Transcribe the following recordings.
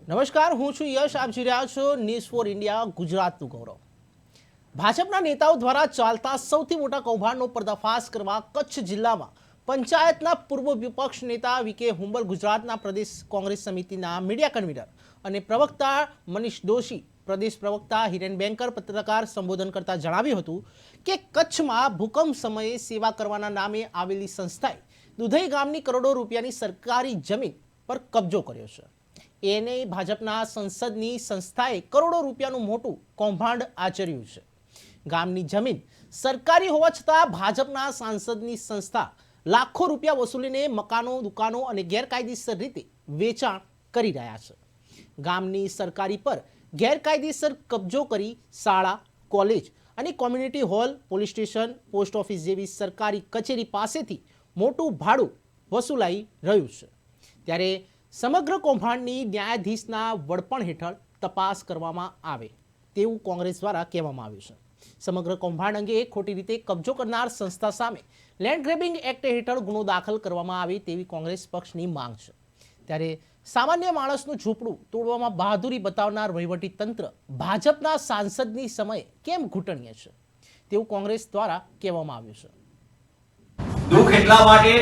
નમસ્કાર, હું છું યશ. આપ જોઈ રહ્યા છો ન્યૂઝ ફોર ઇન્ડિયા, ગુજરાતનું ગૌરવ. ભાજપના નેતાઓ દ્વારા ચાલતા સૌથી મોટા કૌભાંડનો પર્દાફાશ કરવા કચ્છ જિલ્લામાં પંચાયતના પૂર્વ વિપક્ષ નેતા વીકે હુંબલ, ગુજરાતના પ્રદેશ કોંગ્રેસ સમિતિના મીડિયા કન્વીનર અને પ્રવક્તા મનીષ દોશી, પ્રદેશ પ્રવક્તા હિરેન બેંકર પત્રકાર સંબોધન કરતા જણાવ્યું હતું કે કચ્છમાં ભૂકંપ સમયે સેવા કરવાના નામે આવેલી સંસ્થાએ દુધઈ ગામની કરોડો રૂપિયાની સરકારી જમીન પર કબજો કર્યો છે. એને ભાજપના સંસદની સંસ્થાએ કરોડો રૂપિયાનું મોટું કૌભાંડ આચર્યું છે. ગામની જમીન સરકારી હોવા છતાં ભાજપના સાંસદની સંસ્થા લાખો રૂપિયા વસૂલીને મકાનો, દુકાનો અને ગેરકાયદેસર રીતે વેચાણ કરી રહ્યા છે. ગામની સરકારી પર ગેરકાયદેસર કબજો કરી શાળા, કોલેજ અને community hall, police station, post office જેવી સરકારી કચેરી પાસેથી મોટું ભાડું વસૂલાઈ રહ્યું છે. ત્યારે સમગ્ર કૌભાંડની ન્યાયાધીશના વડપણ હેઠળ તપાસ કરવામાં આવે તેવું કોંગ્રેસ દ્વારા કહેવામાં આવ્યું છે. સમગ્ર કૌભાંડ અંગે ખોટી રીતે કબજો કરનાર સંસ્થા સામે લેન્ડ ગ્રેબિંગ એક્ટ હેઠળ ગુનો દાખલ કરવામાં આવે તેવી કોંગ્રેસ પક્ષની માંગ છે. ત્યારે સામાન્ય માણસનું ઝૂંપડું તોડવામાં બહાદુરી બતાવનાર વહીવટી તંત્ર ભાજપના સાંસદની સમયે કેમ ઘૂંટણીય છે તેવું કોંગ્રેસ દ્વારા કહેવામાં આવ્યું છે. દુઃખ એટલા માટે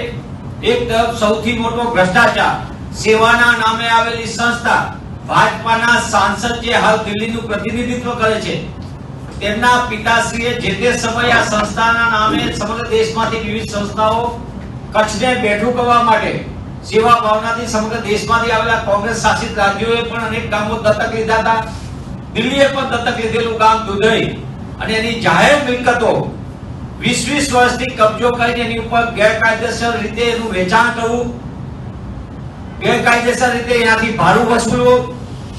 એક તરફ સૌથી મોટો ભ્રષ્ટાચાર, સેવાના નામે આવેલી સંસ્થા, ભાજપાના સાંસદ જે હાલ દિલ્હીનું પ્રતિનિધિત્વ કરે છે, તેમના પિતાશ્રીએ જે તે સમયે આ સંસ્થાના નામે સમગ્ર દેશમાંથી વિવિધ સંસ્થાઓ કચ્છને બેઠું કરવા માટે સેવા ભાવનાથી સમગ્ર દેશમાંથી આવેલા કોંગ્રેસ શાસિત રાજ્યોએ પણ અનેક ગામો દત્તક લીધા હતા. દિલ્હીએ પણ દત્તક લીધેલું ગામ દુધઈ અને એની જાહેર મિલકતો 20 વર્ષથી કબજો કરીને એની ઉપર ગેરકાયદેસર રીતે એનું વેચાણ કરવું, ગેરકાયદેસર રીતે એનાથી ભાડું વસૂલવું,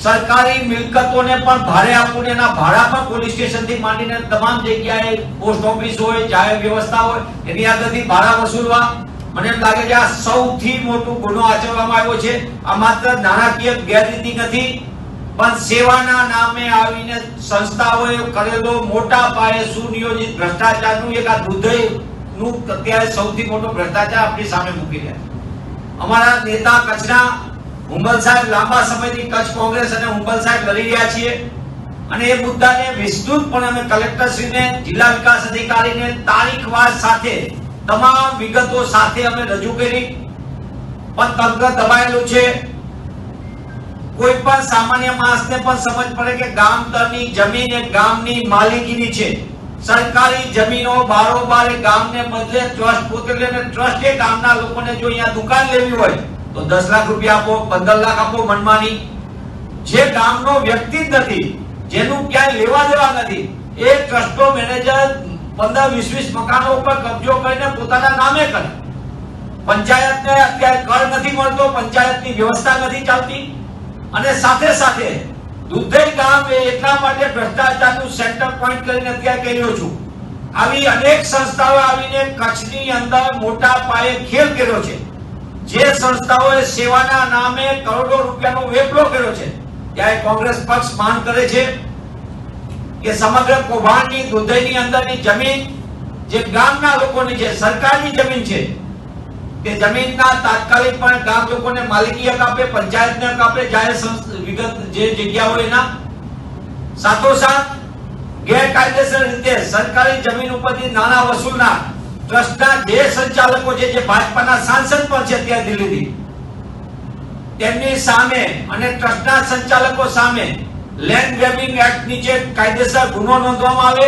સરકારી મિલકતોને પણ ભાડે આપવું, એના ભાડા પણ પોલીસ સ્ટેશનથી માંડીને તમામ જગ્યાએ પોસ્ટ ઓફિસ હોય, જાહેર વ્યવસ્થા હોય, એની આગળથી ભાડા વસૂલવા. મને એમ લાગે છે આ સૌથી મોટો ગુનો આચરવામાં આવ્યો છે. આ માત્ર નાણાકીય ગેરરીતિ નથી, પણ સેવાના નામે આવીને સંસ્થાઓએ કરેલો મોટા પાયે સુનિયોજિત ભ્રષ્ટાચારનું એક આ દુધઈનું અત્યારે સૌથી મોટો ભ્રષ્ટાચાર આપણી સામે મૂકી રહ્યા છે. અમારા નેતા કચ્છના હુંબલ સાહેબ લાંબા સમયથી કચ્છ કોંગ્રેસ અને હુંબલ સાહેબ લડી રહ્યા છીએ અને એ મુદ્દાને વિસ્તૃતપણે અમે કલેક્ટરશ્રીને, જિલ્લા વિકાસ અધિકારીને તારીખવાર સાથે તમામ વિગતો સાથે અમે રજૂ કરી, પણ તંત્ર દબાયેલું છે. કોઈ પણ સામાન્ય માણસને પણ સમજ પડે કે ગામ તરની જમીન એ ગામની માલિકીની છે. સરકારી જમીનો બારોબાર ગામને બદલે ટ્રસ્ટ પોતે લે, ટ્રસ્ટ એ ગામના લોકોને જો અહીંયા દુકાન લેવી હોય તો 10 લાખ રૂપિયા આપો, 15 લાખ આપો મનમાની. જે ગામનો વ્યક્તિ જ નથી, જેનું ક્યાંય લેવા દેવા નથી, એ ટ્રસ્ટનો મેનેજર 15-20 મકાનો ઉપર કબજો કરીને પોતાના નામે કરે. પંચાયતને અત્યારે કર નથી મળતો, પંચાયતની વ્યવસ્થા નથી ચાલતી અને સાથે સાથે દુધઈ ગામ એ એટલા માટે ભ્રષ્ટાચારનું સેન્ટર પોઈન્ટ કરીને અત્યારે કહી રહ્યો છું. આવી અનેક સંસ્થાઓ આવીને કચ્છની અંદર મોટા પાયે ખેલ કર્યો છે. જે સંસ્થાઓએ સેવાના નામે કરોડો રૂપિયાનો વેપલો કર્યો છે, ત્યારે કોંગ્રેસ પક્ષ માંગ કરે છે કે સમગ્ર કૌભાંડની દુધઈની અંદરની જમીન જે ગામના લોકોની છે, સરકારની જમીન છે, તે જમીનના તાત્કાલિક પણ ગામ લોકોને માલિકી હક આપે, પંચાયતને હક આપે, જાહેર વિગત જે જગ્યા હોય એના. સાથોસાથ ગેરકાયદેસર રીતે સરકારી જમીન ઉપરથી નાણાં વસૂલનાર ટ્રસ્ટના જે સંચાલકો છે, જે ભાજપાના સાંસદ પણ છે અત્યારે દિલ્હીથી, તેમની સામે અને ટ્રસ્ટના સંચાલકો સામે લેન્ડ ગ્રેબિંગ એક્ટ નીચે કાયદેસર ગુનો નોંધવામાં આવે